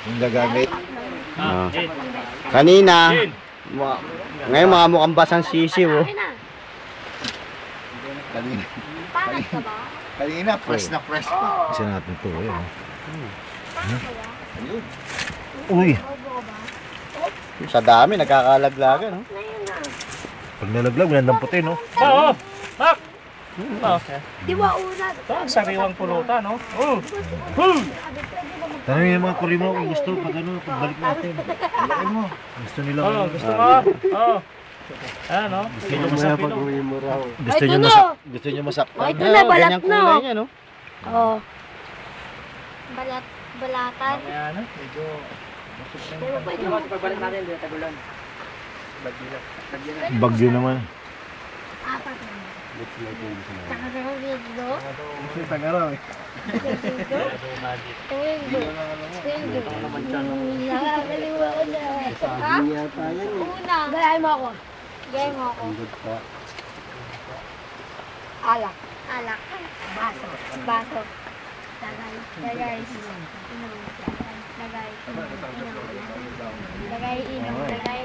Yung gagamit. Kanina, ngayon mga mukhang basang sisiw. Oh. Kanina. Pangat ka ba? Kanina, fresh na fresh pa. Isa natin ito. Ayan. Ayun. Uy. Sa dami, nagkakalaglagan. Oh. Pag nalaglag, may nandamputin, no? Oo. Hak. Di ba una? Ito ang sariwang pulutan, no? Tanongin yung mga kurimo kung gusto pag ano, pagbalik natin. Laki mo. Gusto nila. Oo, gusto mo? Oo. Ayan, no? Ilog sa pilog. Gusto Ay, niyo ito masak. na. Gusto niyo masaktan. Ay, ito na, balat Ganyang na. kulay niya, no? Oo. Balatan. Ayan, no? Medyo... Pagbalik natin, tagulan. Bagyo naman. Apat na. Saka sa dito. Kasi tagaraw eh. Nakakaliwa ko na. Ha? Una. Gayahin mo ako. Gayahin mo ako. Alak. Alak. Baso. Baso. Lagay. Lagay. Inom. Lagay. Inom. Lagay. Inom. Lagay.